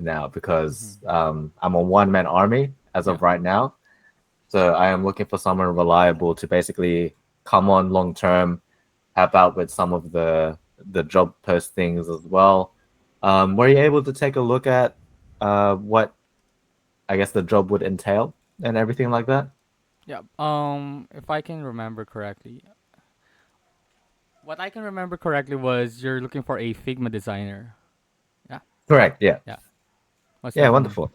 now because Mm-hmm. I'm a one-man army as Yeah. of right now. So I am looking for someone reliable to basically come on long term, help out with some of the job postings as well. Were you able to take a look at what I guess the job would entail and everything like that? Yeah. If I can remember correctly, what I can remember correctly was you're looking for a Figma designer. Yeah. Correct. Yeah. Yeah. Most Yeah. definitely. Wonderful.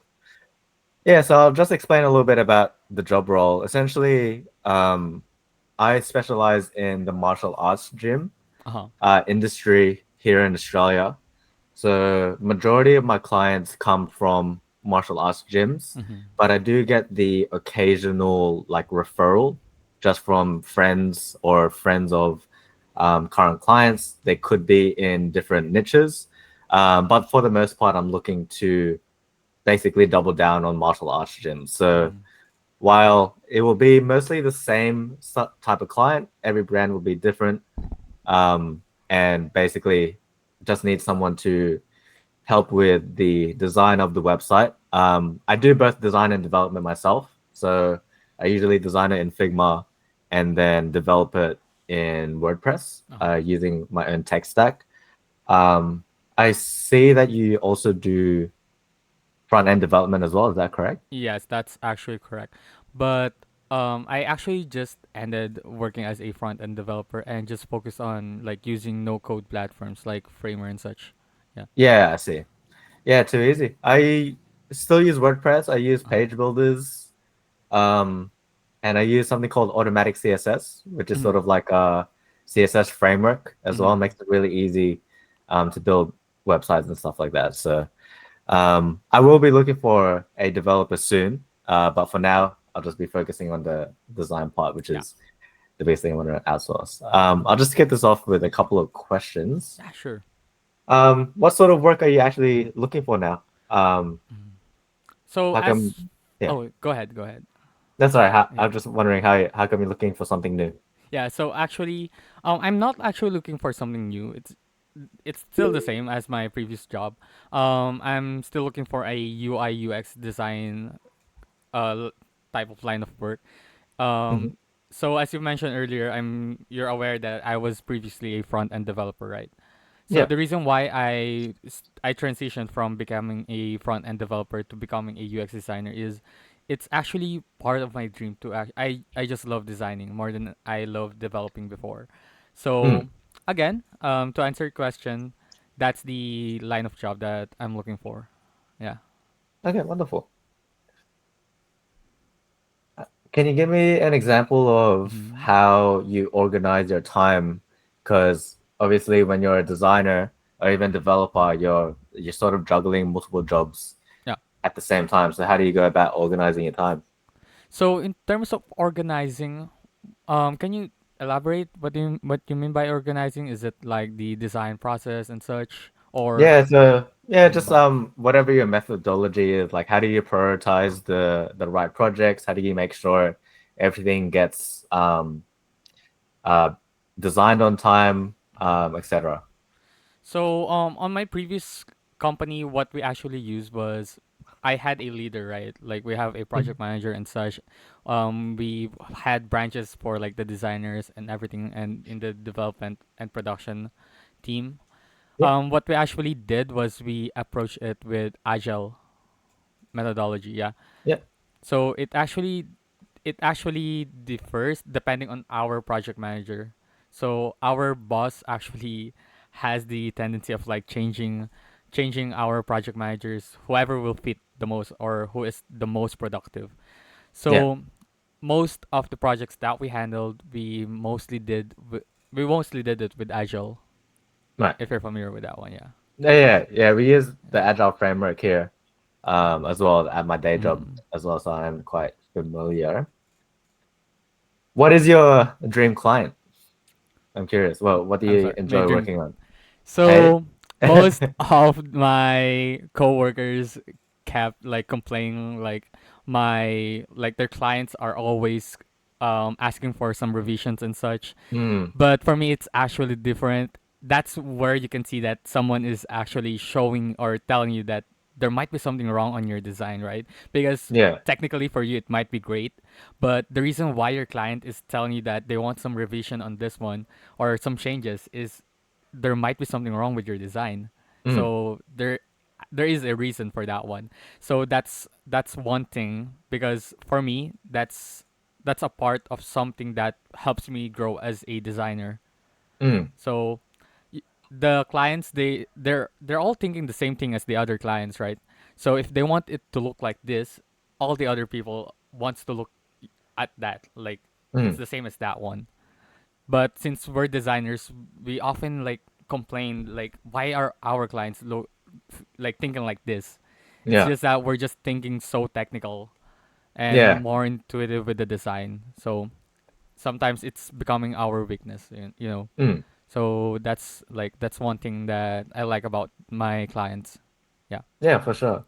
Yeah. So I'll just explain a little bit about the job role. Essentially, I specialize in the martial arts gym Uh huh. industry here in Australia. So majority of my clients come from martial arts gyms, Mm-hmm. but I do get the occasional like referral just from friends or friends of current clients. They could be in different niches, but for the most part, I'm looking to basically double down on martial arts gyms. So Mm-hmm. while it will be mostly the same type of client, every brand will be different, and basically just need someone to help with the design of the website. I do both design and development myself. So I usually design it in Figma and then develop it in WordPress Uh huh. using my own tech stack. Um, I see that you also do front end development as well. Is that correct? Yes, that's actually correct. But I actually just ended working as a front end developer and just focus on like using no code platforms like Framer and such. Yeah. Yeah, I see. Yeah, too easy. I still use WordPress. I use Uh-huh. page builders. Um, and I use something called Automatic CSS, which is sort Mm-hmm. of like a CSS framework as well. It Mm-hmm. makes it really easy to build websites and stuff like that. So I will be looking for a developer soon, but for now, I'll just be focusing on the design part, which Yeah. is the biggest thing I want to outsource. I'll just kick this off with a couple of questions. Yeah, sure. What sort of work are you actually looking for now? Mhm. So How come? as Yeah, oh, go ahead, go ahead. that's all right. Yeah. I'm just wondering how come you're looking for something new? Yeah, so actually, I'm not actually looking for something new. It's still the same as my previous job. I'm still looking for a UI UX design type of line of work. Mhm. So as you mentioned earlier, you're aware that I was previously a front end developer, right? So Yeah. the reason why I transitioned from becoming a front end developer to becoming a UX designer is it's actually part of my dream to I just love designing more than I love developing before. Mm. So again, to answer your question, that's the line of job that I'm looking for. Yeah. Okay, wonderful. Can you give me an example of Mm-hmm. how you organize your time? Because obviously, when you're a designer or even developer, you're sort of juggling multiple jobs Yeah. at the same time. So how do you go about organizing your time? So in terms of organizing, can you elaborate what you mean by organizing? Is it like the design process and such, or Yeah, so yeah, just mm, whatever your methodology is, like how do you prioritize the right projects? How do you make sure everything gets uh designed on time, etc. so on my previous company, what we actually used was I had a leader, right? Like we have a Mhm. project manager and such. We had branches for like the designers and everything, and in the development and production team. Yeah, What we actually did was we approached it with agile methodology. Yeah. yeah, So it actually differs depending on our project manager. So our boss actually has the tendency of like changing our project managers, whoever will fit the most or who is the most productive. yeah. So most of the projects that we handled, we mostly did it with Agile. Right. If you're familiar with that one, yeah. Yeah. We use the Yeah. agile framework here, as well at my day job Mm. as well, so I'm quite familiar. What is your dream client? I'm curious. Well, what do I'm you sorry, my enjoy dream. working on? Hey. So most of my coworkers kept like complaining like their clients are always asking for some revisions and such. Hmm. But for me it's actually different. That's where you can see that someone is actually showing or telling you that there might be something wrong on your design, right? Because Yeah. technically for you it might be great, but the reason why your client is telling you that they want some revision on this one or some changes is there might be something wrong with your design. Mm, So there is a reason for that one. So that's one thing, because for me that's a part of something that helps me grow as a designer. mm, So y- the clients, they're all thinking the same thing as the other clients, right? So if they want it to look like this, all the other people wants to look at that like it's mm. the same as that one. But since we're designers, we often like complain like why are our clients like thinking like this? It's Yeah. just that we're just thinking so technical and Yeah. more intuitive with the design. So sometimes it's becoming our weakness, you know. Mm. So that's one thing that I like about my clients. Yeah. Yeah, for sure.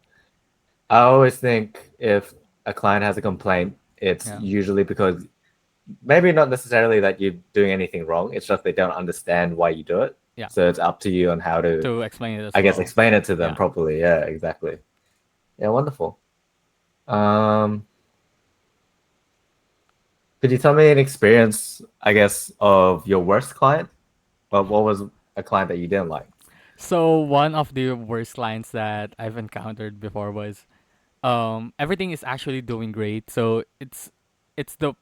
I always think if a client has a complaint, it's Yeah. usually because maybe not necessarily that you're doing anything wrong. It's just they don't understand why you do it. Yeah. So it's up to you on how to, To explain it as I guess, well. explain it to them Yeah. properly. Yeah, exactly. Yeah, wonderful. Um, could you tell me an experience, I guess, of your worst client? Well, what was a client that you didn't like? So one of the worst lines that I've encountered before was everything is actually doing great. So it's the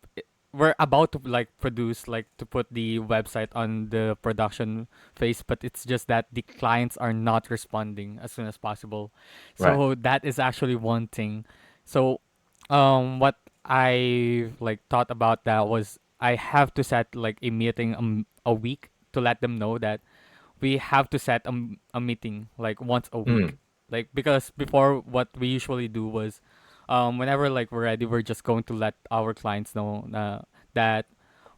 we're about to like produce like to put the website on the production phase, but it's just that the clients are not responding as soon as possible. Right. So that is actually one thing. So what I like thought about that was I have to set like a meeting a week to let them know that we have to set a meeting like once a week, Mm, like because before what we usually do was whenever like we're ready, we're just going to let our clients know that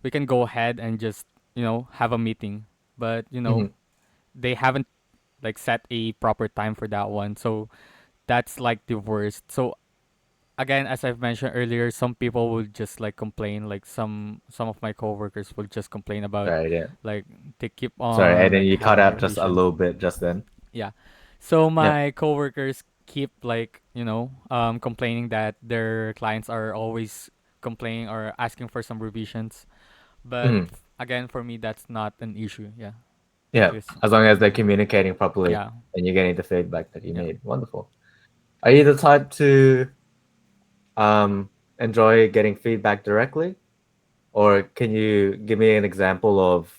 we can go ahead and just have a meeting, but hmm. they haven't like set a proper time for that one. So that's like the worst. So again, as I've mentioned earlier, some people will just like complain, like some of my coworkers will just complain about Sorry, yeah. like they keep Sorry, and on then like you cut having out just a revision. little bit just then. Yeah. So Yeah. my coworkers keep like, complaining that their clients are always complaining or asking for some revisions. But Mhm. again, for me, that's not an issue. Yeah. Yeah. Because, As long as they're communicating properly yeah. and you're getting the feedback that you Yeah. need. Wonderful. Are you the type to um enjoy getting feedback directly? Or can you give me an example of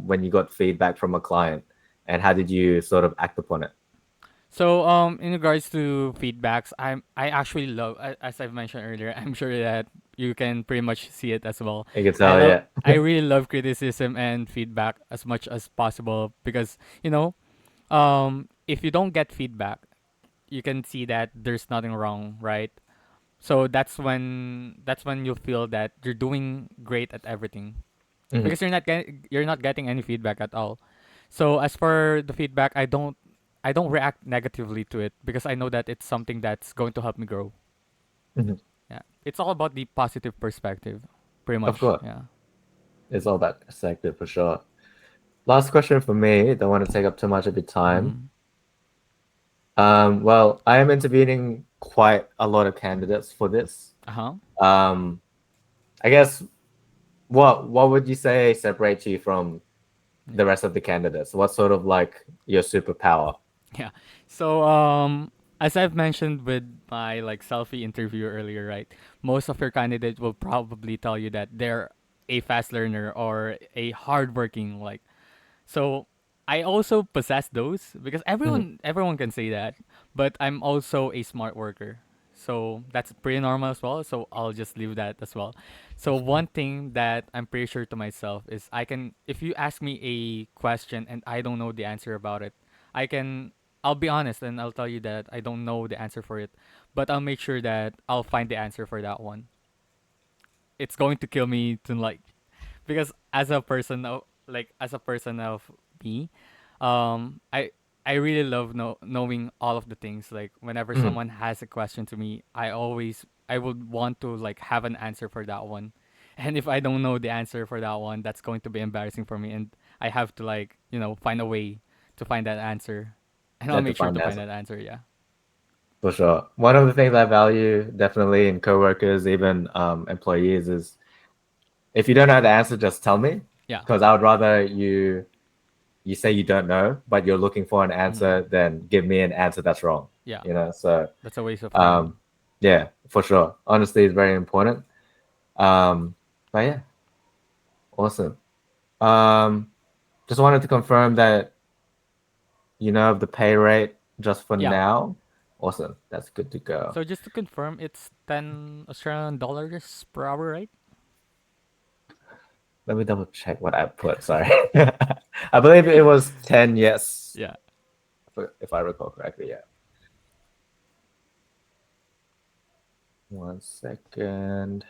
when you got feedback from a client and how did you sort of act upon it? So, in regards to feedbacks, I actually love, as I've mentioned earlier, I'm sure that you can pretty much see it as well. You can tell, yeah. I really love criticism and feedback as much as possible because, if you don't get feedback, you can see that there's nothing wrong, right? So that's when you feel that you're doing great at everything Hmm. because you're not getting any feedback at all. So as for the feedback, I don't react negatively to it because I know that it's something that's going to help me grow. Hmm. Yeah, it's all about the positive perspective, pretty Of much. course. Yeah. It's all about perspective for sure. Last question for me. Don't want to take up too much of your time. Mm-hmm. Well, I am interviewing quite a lot of candidates for this. Uh huh. Um, I guess what would you say separates you from the Yeah. rest of the candidates? What's sort of like your superpower? Yeah. So as I've mentioned with my like selfie interview earlier, right? Most of your candidates will probably tell you that they're a fast learner or a hardworking like. So I also possess those because Mhm. everyone can say that, but I'm also a smart worker. So that's pretty normal as well. So I'll just leave that as well. So one thing that I'm pretty sure to myself is I can, if you ask me a question and I don't know the answer about it, I can I'll be honest and I'll tell you that I don't know the answer for it, but I'll make sure that I'll find the answer for that one. It's going to kill me to like because as a person of me, I really love knowing all of the things. Like whenever Mhm. someone has a question to me, I would want to like have an answer for that one. And if I don't know the answer for that one, that's going to be embarrassing for me, and I have to like find a way to find that answer, and I'll Yeah, to make sure find to the find answer. that answer. Yeah. For sure. One of the things I value definitely in coworkers, even employees, is if you don't know the answer, just tell me. Yeah. Because I would rather you say you don't know, but you're looking for an Mhm. answer, than give me an answer that's wrong. Yeah. You know, so That's a waste of time. yeah, for sure. Honesty is very important. Um, but yeah, awesome. Um, just wanted to confirm that you know the pay rate just for Yeah. now. Awesome. That's good to go. So just to confirm, it's 10 Australian dollars per hour, right? Let me double check what I put. Sorry. I believe it was 10, yes. Yeah. If I recall correctly, yeah. One second.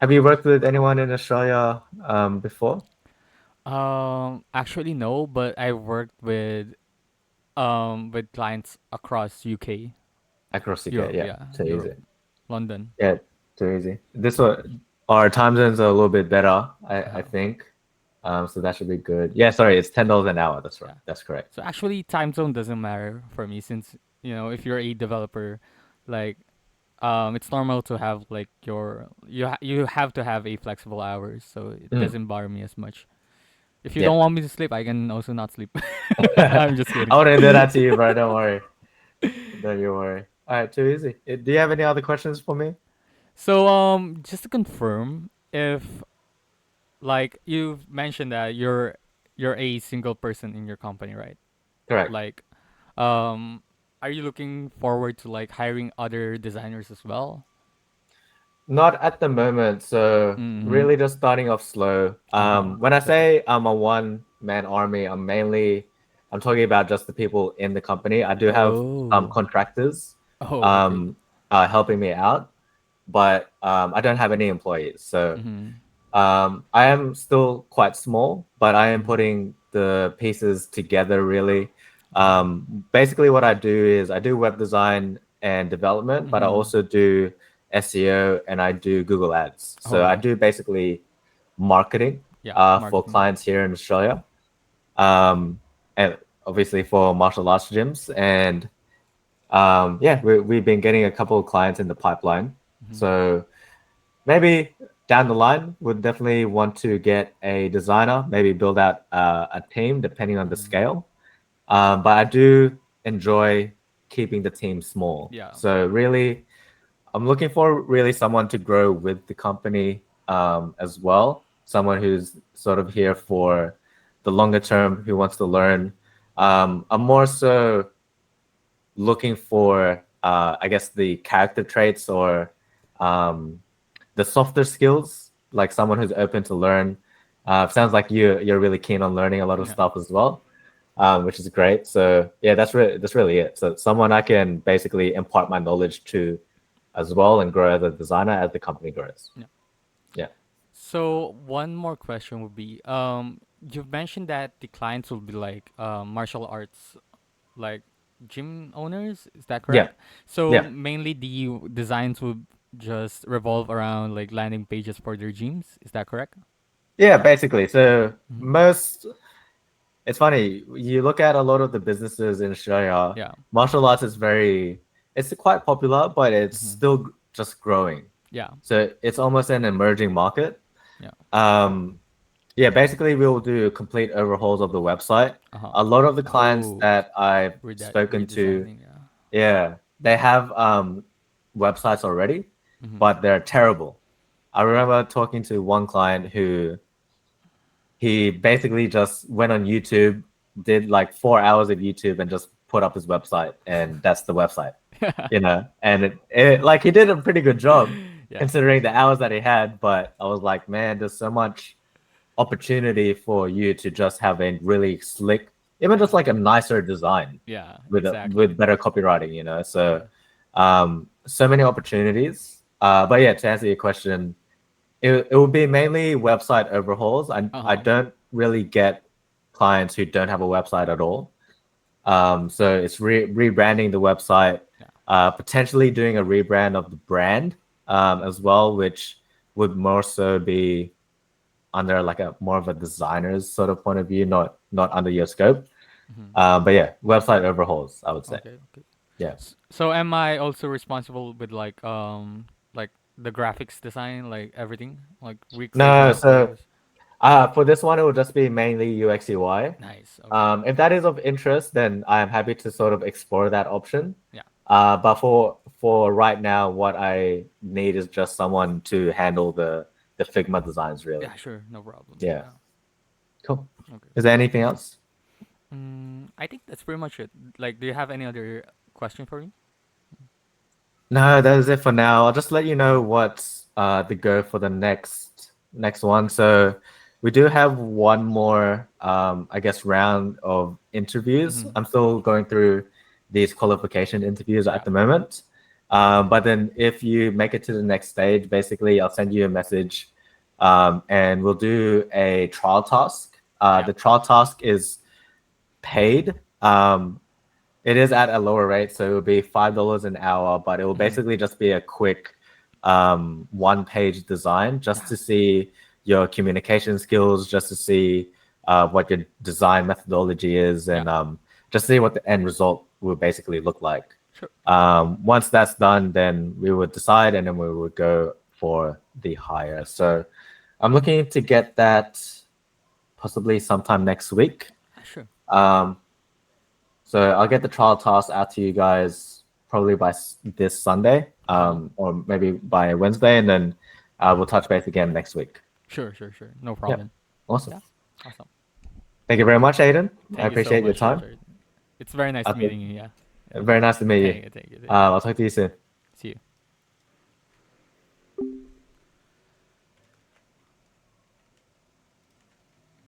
Have you worked with anyone in Australia before? Actually no, but I worked with clients across UK, Across UK, Europe, yeah. yeah, Too Europe, easy. London. Yeah, too easy. This one, our time zones are a little bit better, I Uh-huh. think. So that should be good. Yeah, sorry, it's $10 an hour. That's right. Yeah. That's correct. So actually, time zone doesn't matter for me since if you're a developer, like it's normal to have like you have to have a flexible hours, so it Mm, doesn't bother me as much. If you yeah. don't want me to sleep, I can also not sleep. I'm just I kidding. wouldn't do that to you, bro. Don't worry. Don't you worry. All right, too easy. Do you have any other questions for me? So just to confirm, if like you've mentioned that you're a single person in your company, right? Correct. Like, um, are you looking forward to like hiring other designers as well? Not at the moment. So Mm-hmm. really just starting off slow. Uh-huh. When I Okay. say I'm a one-man army, I'm talking about just the people in the company. I do have Oh. contractors Oh, okay. um helping me out, but I don't have any employees. So Mm-hmm. I am still quite small, but I am Mm-hmm. putting the pieces together really. Okay. Basically, what I do is I do web design and development, but I Mm-hmm. also do SEO and I do Google Ads. So I Oh, do basically marketing yeah, for marketing. clients here in Australia, um, and obviously for martial arts gyms. And yeah, we've been getting a couple of clients in the pipeline. Mm-hmm. So maybe down the line, would definitely want to get a designer, maybe build out a team depending on the Mm-hmm. scale. But I do enjoy keeping the team small. Yeah. So really, I'm looking for really someone to grow with the company as well. Someone who's sort of here for the longer term, who wants to learn. I'm more so looking for, I guess, the character traits or um, the softer skills, like someone who's open to learn. Sounds like you're really keen on learning a lot of Yeah. stuff as well, which is great. So yeah, that's really it. So someone I can basically impart my knowledge to as well and grow as a designer as the company grows. Yeah. Yeah. So one more question would be, you've mentioned that the clients will be like martial arts, like gym owners. Is that Yeah. correct? So Yeah. mainly the designs would just revolve around like landing pages for their gyms. Is that correct? Yeah, basically. So Mm-hmm. most it's funny, you look at a lot of the businesses in Australia, Yeah. martial arts is it's quite popular, but it's Mm-hmm. still just growing. Yeah. So it's almost an emerging market. Yeah. Um, yeah, basically we'll do complete overhauls of the website. Uh huh. A lot of the clients Oh, that I've spoken to, redesigning. Yeah. yeah, they have websites already, Mm-hmm. but they're terrible. I remember talking to one client who he basically just went on YouTube, did like 4 hours of YouTube and just put up his website, and that's the website, And like he did a pretty good job Yeah. considering the hours that he had. But I was like, man, there's so much opportunity for you to just have a really slick, even just Yeah. like a nicer design Yeah. with Exactly. with better copywriting. So Yeah. so many opportunities. But yeah, to answer your question, it will be mainly website overhauls. Uh I huh. don't really get clients who don't have a website at all. So it's rebranding the website, Yeah. potentially doing a rebrand of the brand as well, which would more so be under like a more of a designer's sort of point of view, not under your scope. But yeah, website overhauls, I would say. Okay, okay. Yeah. So am I also responsible with like the graphics design, like everything, like No, recreating so photos? for this one, it will just be mainly UX UI. Nice. Okay. If that is of interest, then I'm happy to sort of explore that option. Yeah. But for right now, what I need is just someone to handle the Figma designs, really. Yeah, sure. No problem. Yeah. Yeah. Cool. Okay. Is there anything else? I think that's pretty much it. Like, do you have any other question for me? No, that is it for now. I'll just let you know what's the go for the next one. So we do have one more, I guess, round of interviews. Mm-hmm. I'm still going through these qualification interviews Yeah. at the moment. But then if you make it to the next stage, basically, I'll send you a message, and we'll do a trial task. Yeah. The trial task is paid. It is at a lower rate, so it will be $5 an hour, but it will Mm-hmm. basically just be a quick one-page design just Yeah. to see your communication skills, just to see what your design methodology is, Yeah. and just see what the end result will basically look like. Sure. Once that's done, then we would decide, and then we would go for the hire. So I'm looking to get that possibly sometime next week. Yeah, sure. Um, so I'll get the trial task out to you guys probably by this Sunday, or maybe by Wednesday, and then we'll touch base again next week. Sure. Sure. Sure. No Yeah, problem. awesome. Yeah. Awesome. Thank you very much, Aiden. I Thank you so appreciate your much, time. Richard. It's very nice I think meeting you. Yeah. very nice to meet you. Thank you. Thank you. Thank you. I'll talk to you soon.